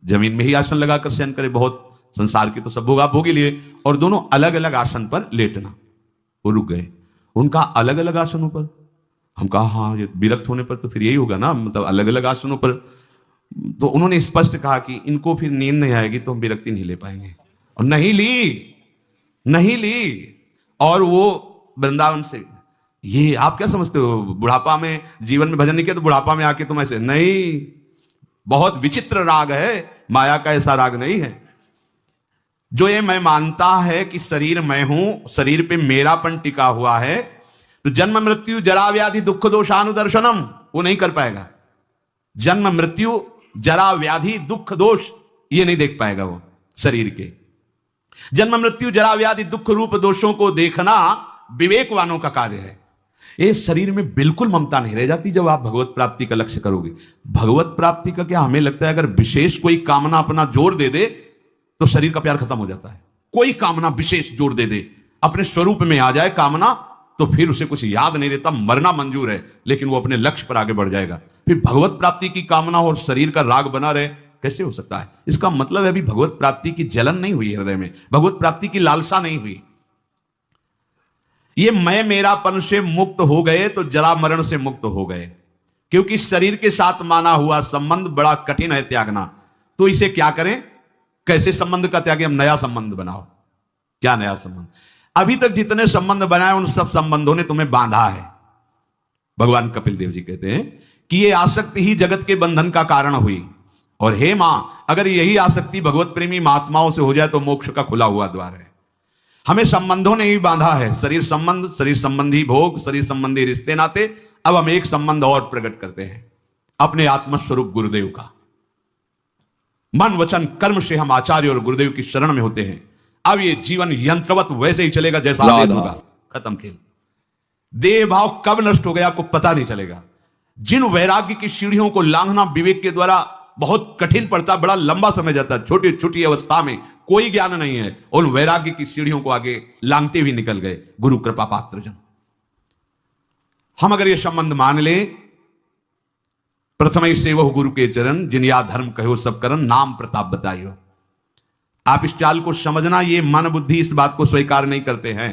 जमीन में ही आसन लगाकर शयन करे, बहुत संसार के तो सब भोग आप भोग ही लिए, और दोनों अलग अलग आसन पर लेटना। वो रुक गए, उनका अलग अलग आसनों पर। हम कहा हाँ, ये विरक्त होने पर तो फिर यही होगा ना, मतलब अलग अलग आसनों पर। तो उन्होंने स्पष्ट कहा कि इनको फिर नींद नहीं आएगी तो हम विरक्ति नहीं ले पाएंगे, और नहीं ली। और वो वृंदावन से, ये आप क्या समझते हो, बुढ़ापा में जीवन में भजन नहीं किया तो बुढ़ापा में आके तुम ऐसे, नहीं, बहुत विचित्र राग है, माया का ऐसा राग नहीं है। जो ये मैं मानता है कि शरीर मैं हूं, शरीर पे मेरापन टिका हुआ है, तो जन्म मृत्यु जरा व्याधि दुख दोषानुदर्शनम वो नहीं कर पाएगा। जन्म मृत्यु जरा व्याधि दुख दोष ये नहीं देख पाएगा वो शरीर के। जन्म मृत्यु जरा व्याधि दुख रूप दोषों को देखना विवेकवानों का कार्य है। ये शरीर में बिल्कुल ममता नहीं रह जाती जब आप भगवत प्राप्ति का लक्ष्य करोगे। भगवत प्राप्ति का क्या, हमें लगता है अगर विशेष कोई कामना अपना जोर दे दे तो शरीर का प्यार खत्म हो जाता है। कोई कामना विशेष जोर दे दे, अपने स्वरूप में आ जाए कामना, तो फिर उसे कुछ याद नहीं रहता, मरना मंजूर है, लेकिन वो अपने लक्ष्य पर आगे बढ़ जाएगा। फिर भगवत प्राप्ति की कामना और शरीर का राग बना रहे, कैसे हो सकता है? इसका मतलब है अभी भगवत प्राप्ति की जलन नहीं हुई हृदय में, भगवत प्राप्ति की लालसा नहीं हुई। ये मैं मेरापन से मुक्त हो गए तो जरा मरण से मुक्त हो गए, क्योंकि शरीर के साथ माना हुआ संबंध बड़ा कठिन है त्यागना। तो इसे क्या करें, कैसे संबंध का त्याग? हम नया संबंध बनाओ। क्या नया संबंध? अभी तक जितने संबंध बनाए उन सब संबंधों ने तुम्हें बांधा है। भगवान कपिल देव जी कहते हैं कि ये आसक्ति ही जगत के बंधन का कारण हुई, और हे मां, अगर यही आसक्ति भगवत प्रेमी महात्माओं से हो जाए तो मोक्ष का खुला हुआ द्वार है। हमें संबंधों ने ही बांधा है, शरीर संबंध, शरीर संबंधी भोग, शरीर संबंधी रिश्ते नाते। अब हम एक संबंध और प्रकट करते हैं, अपने आत्मस्वरूप गुरुदेव का। मन वचन कर्म से हम आचार्य और गुरुदेव की शरण में होते हैं। अब ये जीवन यंत्रवत वैसे ही चलेगा जैसा आदेश होगा, खत्म खेल। देह भाव कब नष्ट हो गया आपको पता नहीं चलेगा। जिन वैराग्य की सीढ़ियों को लांघना विवेक के द्वारा बहुत कठिन पड़ता, बड़ा लंबा समय जाता, छोटी छोटी अवस्था में कोई ज्ञान नहीं है, उन वैराग्य की सीढ़ियों को आगे लांघते हुए निकल गए गुरु कृपा पात्र जन। हम अगर ये संबंध मान ले, प्रथम सेवह गुरु के चरण, जिन या धर्म कहो सब करन, नाम प्रताप बताइयो। आप इस चाल को समझना, ये मन बुद्धि इस बात को स्वीकार नहीं करते हैं।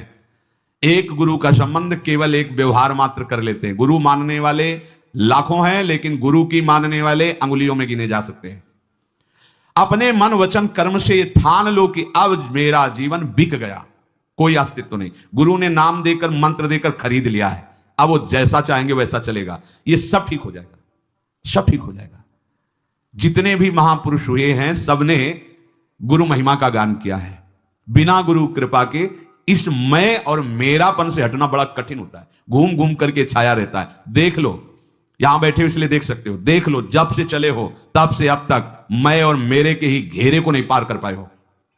एक गुरु का संबंध केवल एक व्यवहार मात्र कर लेते हैं। गुरु मानने वाले लाखों हैं, लेकिन गुरु की मानने वाले अंगुलियों में गिने जा सकते हैं। अपने मन वचन कर्म से ठान लो कि अब मेरा जीवन बिक गया, कोई अस्तित्व नहीं। गुरु ने नाम देकर मंत्र देकर खरीद लिया है, अब वो जैसा चाहेंगे वैसा चलेगा। ये सब ठीक हो जाएगा, सब ठीक हो जाएगा। जितने भी महापुरुष हुए हैं सबने गुरु महिमा का गान किया है। बिना गुरु कृपा के इस मैं और मेरापन से हटना बड़ा कठिन होता है। घूम घूम करके छाया रहता है। देख लो, यहां बैठे हो इसलिए देख सकते हो, देख लो जब से चले हो तब से अब तक मैं और मेरे के ही घेरे को नहीं पार कर पाए हो,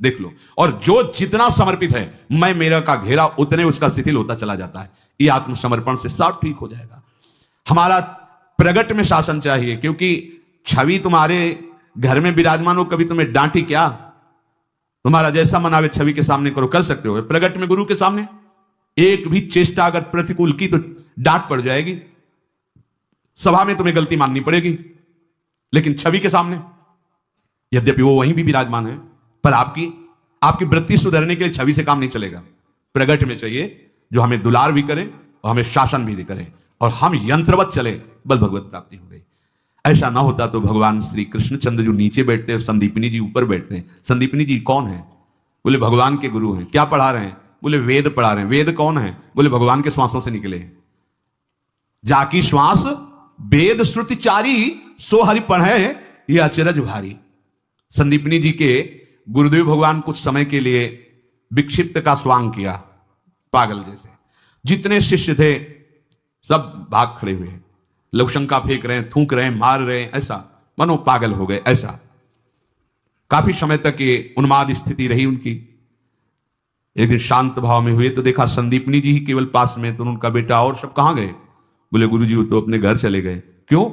देख लो। और जो जितना समर्पित है मैं मेरा का घेरा, उतने उसका शिथिल होता चला जाता है। ये आत्मसमर्पण से सब ठीक हो जाएगा। हमारा प्रगट में शासन चाहिए, क्योंकि छवि तुम्हारे घर में विराजमान हो, कभी तुम्हें डांटी क्या? तुम्हारा जैसा मन आवे छवि के सामने करो, कर सकते हो। प्रगट में गुरु के सामने एक भी चेष्टा अगर प्रतिकूल की तो डांट पड़ जाएगी, सभा में तुम्हें गलती माननी पड़ेगी। लेकिन छवि के सामने, यद्यपि वो वहीं भी विराजमान है, पर आपकी वृत्ति सुधरने के लिए छवि से काम नहीं चलेगा। प्रगट में चाहिए जो हमें दुलार भी करे और हमें शासन भी करे, और हम यंत्रवत चले, बस भगवत प्राप्ति हो गई। ऐसा ना होता तो भगवान श्री कृष्णचंद्र जो नीचे बैठते हैं, संदीपनी जी ऊपर बैठते हैं। संदीपनी जी कौन है? बोले भगवान के गुरु हैं। क्या पढ़ा रहे हैं? बोले वेद पढ़ा रहे हैं। वेद कौन है? बोले भगवान के श्वासों से निकले हैं। जाकी श्वास वेद श्रुति चारी, सो हरि पढ़े ये अचरज भारी। संदीपनी जी के गुरुदेव भगवान कुछ समय के लिए विक्षिप्त का स्वांग किया, पागल जैसे। जितने शिष्य थे सब भाग खड़े हुए, लवशंका फेंक रहे हैं, थूक रहे हैं, मार रहे हैं, ऐसा मनो पागल हो गए। ऐसा काफी समय तक ये उन्माद स्थिति रही उनकी। एक दिन शांत भाव में हुए तो देखा संदीपनी जी ही केवल पास में, तो उनका बेटा और सब कहां गए? बोले गुरुजी वो तो अपने घर चले गए। क्यों?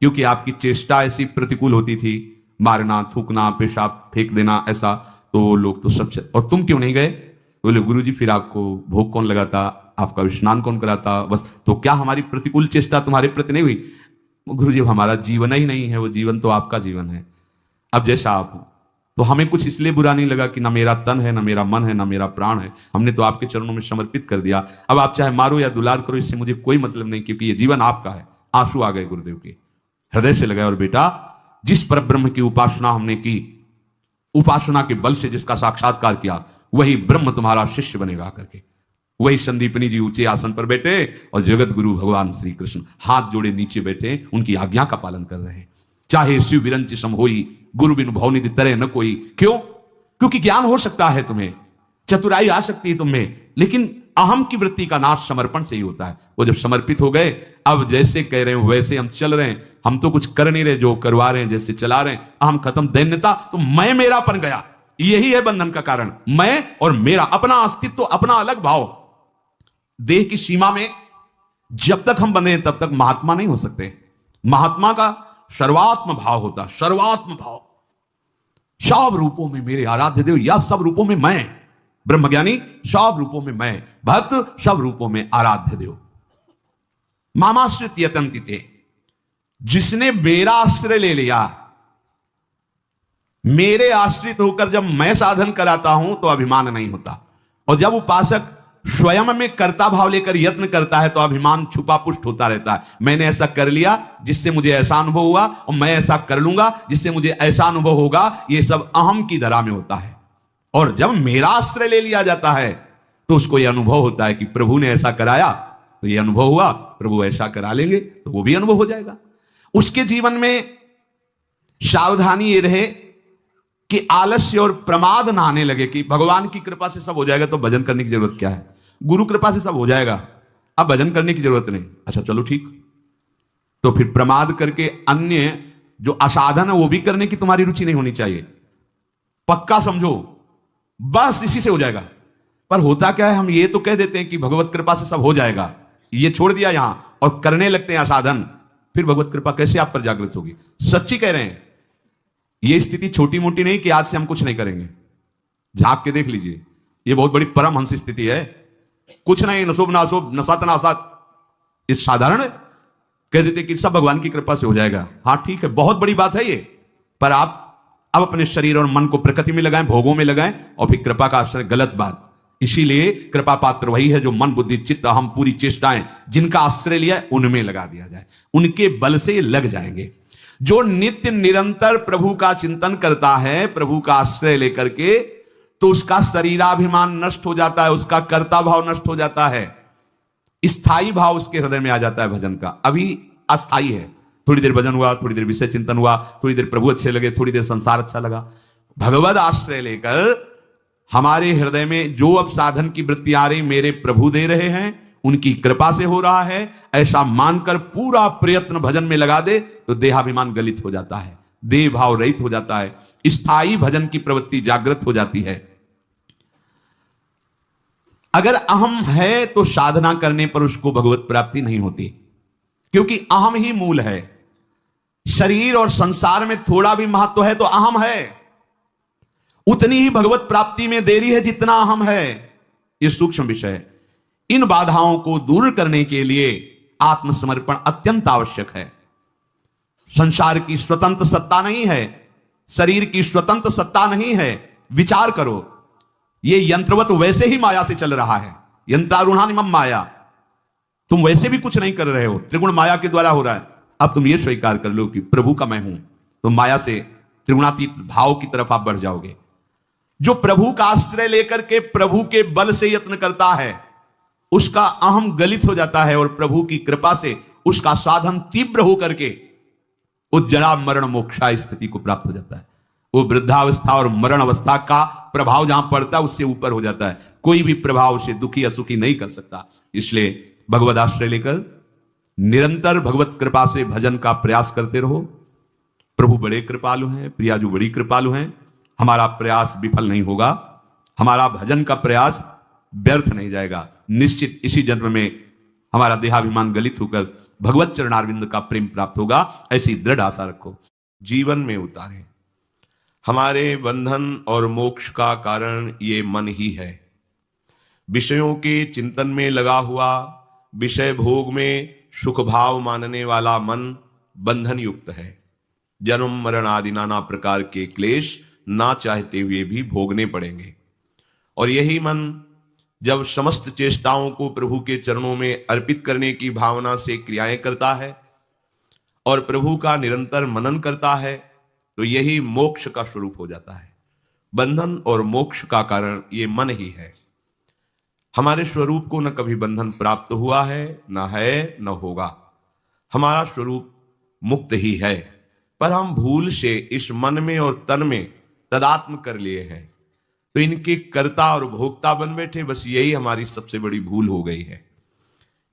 क्योंकि आपकी चेष्टा ऐसी प्रतिकूल होती थी, मारना, थूकना, पेशाब फेंक देना, ऐसा, तो लोग तो सब और तुम क्यों नहीं गए? बोले गुरुजी फिर आपको भोग कौन लगाता, आपका स्नान कौन कराता? बस तो क्या हमारी प्रतिकूल चेष्टा तुम्हारे प्रति नहीं हुई? गुरुजी हमारा जीवन ही नहीं है, वो जीवन तो आपका जीवन है। अब जैसा आप हो। तो हमें कुछ इसलिए बुरा नहीं लगा कि ना मेरा तन है, ना मेरा मन है, ना मेरा प्राण है, हमने तो आपके चरणों में समर्पित कर दिया। अब आप चाहे मारो या दुलार करो, इससे मुझे कोई मतलब नहीं, क्योंकि ये जीवन आपका है। आंसू आ गए गुरुदेव के, हृदय से लगाए। और बेटा, जिस परब्रह्म की उपासना हमने की, उपासना के बल से जिसका साक्षात्कार किया, वही ब्रह्म तुम्हारा शिष्य बनेगा करके। वही संदीपनी जी ऊंचे आसन पर बैठे और जगत गुरु भगवान श्री कृष्ण हाथ जोड़े नीचे बैठे, उनकी आज्ञा का पालन कर रहे हैं। चाहे शिव विरंच सम होई, गुरु बिनु भवनिधि तरह न कोई। क्यों? क्योंकि ज्ञान हो सकता है तुम्हें, चतुराई आ सकती है तुम्हें, लेकिन अहम की वृत्ति का नाश समर्पण से ही होता है। वो जब समर्पित हो गए, अब जैसे कह रहे हैं वैसे हम चल रहे हैं, हम तो कुछ कर नहीं रहे, जो करवा रहे हैं जैसे चला रहे हैं। अहम खत्म, दैन्यता, तो मैं मेरापन गया। यही है बंधन का कारण, मैं और मेरा, अपना अस्तित्व, अपना अलग भाव। देह की सीमा में जब तक हम बंधे हैं तब तक महात्मा नहीं हो सकते। महात्मा का सर्वात्म भाव होता, सर्वात्म भाव। सब रूपों में मेरे आराध्य देव, या सब रूपों में मैं, ब्रह्मज्ञानी सब रूपों में मैं, भक्त सब रूपों में आराध्य देव। मामाश्रित यतन्तिते, जिसने मेरा आश्रय ले लिया, मेरे आश्रित होकर जब मैं साधन कराता हूं तो अभिमान नहीं होता। और जब उपासक स्वयं में कर्ता भाव लेकर यत्न करता है तो अभिमान छुपा पुष्ट होता रहता है। मैंने ऐसा कर लिया जिससे मुझे ऐसा अनुभव हुआ, और मैं ऐसा कर लूंगा जिससे मुझे ऐसा अनुभव होगा। ये सब अहम की धरा में होता है। और जब मेरा आश्रय ले लिया जाता है तो उसको यह अनुभव होता है कि प्रभु ने ऐसा कराया तो यह अनुभव हुआ, प्रभु ऐसा करा लेंगे तो वो भी अनुभव हो जाएगा। उसके जीवन में सावधानी ये रहे कि आलस्य और प्रमाद ना आने लगे कि भगवान की कृपा से सब हो जाएगा तो भजन करने की जरूरत क्या है, गुरु कृपा से सब हो जाएगा, अब भजन करने की जरूरत नहीं। अच्छा चलो ठीक, तो फिर प्रमाद करके अन्य जो असाधन है वो भी करने की तुम्हारी रुचि नहीं होनी चाहिए। पक्का समझो, बस इसी से हो जाएगा। पर होता क्या है, हम ये तो कह देते हैं कि भगवत कृपा से सब हो जाएगा, ये छोड़ दिया यहां और करने लगते हैं असाधन। फिर भगवत कृपा कैसे आप पर जागृत होगी? सच्ची कह रहे हैं, ये स्थिति छोटी मोटी नहीं कि आज से हम कुछ नहीं करेंगे। झांक के देख लीजिए, ये बहुत बड़ी परमहंस स्थिति है। कुछ नहीं, नशोभ नाशोभ नसात नासात, ये साधारण है। कह देते कि सब भगवान की कृपा से हो जाएगा। हाँ ठीक है, बहुत बड़ी बात है ये, पर आप अब अपने शरीर और मन को प्रकृति में लगाएं, भोगों में लगाएं, और फिर कृपा का आश्रय, गलत बात। इसीलिए कृपा पात्र वही है जो मन बुद्धि चित्त हम पूरी चेष्टाएं जिनका आश्रय लिया उनमें लगा दिया जाए, उनके बल से लग जाएंगे। जो नित्य निरंतर प्रभु का चिंतन करता है, प्रभु का आश्रय लेकर के, तो उसका शरीराभिमान नष्ट हो जाता है, उसका कर्ता भाव नष्ट हो जाता है, स्थायी भाव उसके हृदय में आ जाता है भजन का। अभी अस्थायी है, थोड़ी देर भजन हुआ, थोड़ी देर विषय चिंतन हुआ, थोड़ी देर प्रभु अच्छे लगे, थोड़ी देर संसार अच्छा लगा। भगवद आश्रय लेकर हमारे हृदय में जो अब साधन की वृत्ति आ रही मेरे प्रभु दे रहे हैं, उनकी कृपा से हो रहा है, ऐसा मानकर पूरा प्रयत्न भजन में लगा दे तो देहाभिमान गलित हो जाता है, देह भाव रहित हो जाता है, स्थायी भजन की प्रवृत्ति जागृत हो जाती है। अगर अहम है तो साधना करने पर उसको भगवत प्राप्ति नहीं होती, क्योंकि अहम ही मूल है। शरीर और संसार में थोड़ा भी महत्व है तो अहम है, उतनी ही भगवत प्राप्ति में देरी है जितना अहम है। यह सूक्ष्म विषय है। इन बाधाओं को दूर करने के लिए आत्मसमर्पण अत्यंत आवश्यक है। संसार की स्वतंत्र सत्ता नहीं है, शरीर की स्वतंत्र सत्ता नहीं है। विचार करो, यह यंत्रवत वैसे ही माया से चल रहा है। यंत्रारूढ़ानिमम माया, तुम वैसे भी कुछ नहीं कर रहे हो, त्रिगुण माया के द्वारा हो रहा है। अब तुम यह स्वीकार कर लो कि प्रभु का मैं हूं, तो माया से त्रिगुणातीत भाव की तरफ आप बढ़ जाओगे। जो प्रभु का आश्रय लेकर के प्रभु के बल से यत्न करता है, उसका अहम गलित हो जाता है और प्रभु की कृपा से उसका साधन तीव्र होकर के उस जरा मरण मोक्षा स्थिति को प्राप्त हो जाता है। वो वृद्धावस्था और मरण अवस्था का प्रभाव जहां पड़ता है उससे ऊपर हो जाता है। कोई भी प्रभाव उसे दुखी असुखी नहीं कर सकता। इसलिए भगवत आश्रय लेकर निरंतर भगवत कृपा से भजन का प्रयास करते रहो। प्रभु बड़े कृपालु हैं, प्रियाजू बड़ी कृपालु हैं। हमारा प्रयास विफल नहीं होगा, हमारा भजन का प्रयास व्यर्थ नहीं जाएगा। निश्चित इसी जन्म में हमारा देहाभिमान गलित होकर भगवत चरणारविंद का प्रेम प्राप्त होगा, ऐसी दृढ़ आशा रखो। जीवन में उतारें। हमारे बंधन और मोक्ष का कारण ये मन ही है। विषयों के चिंतन में लगा हुआ, विषय भोग में सुख भाव मानने वाला मन बंधन युक्त है। जन्म मरण आदि नाना प्रकार के क्लेश ना चाहते हुए भी भोगने पड़ेंगे। और यही मन जब समस्त चेष्टाओं को प्रभु के चरणों में अर्पित करने की भावना से क्रियाएं करता है और प्रभु का निरंतर मनन करता है, तो यही मोक्ष का स्वरूप हो जाता है। बंधन और मोक्ष का कारण ये मन ही है। हमारे स्वरूप को न कभी बंधन प्राप्त हुआ है, न होगा। हमारा स्वरूप मुक्त ही है, पर हम भूल से इस मन में और तन में तदात्म कर लिए हैं, तो इनके कर्ता और भोक्ता बन बैठे। बस यही हमारी सबसे बड़ी भूल हो गई है।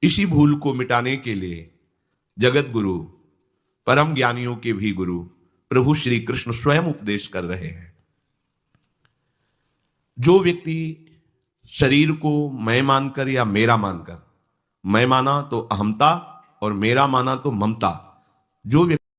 इसी भूल को मिटाने के लिए जगत गुरु, परम ज्ञानियों के भी गुरु प्रभु श्री कृष्ण स्वयं उपदेश कर रहे हैं। जो व्यक्ति शरीर को मैं मानकर या मेरा मानकर, मैं माना तो अहमता और मेरा माना तो ममता, जो व्यक्ति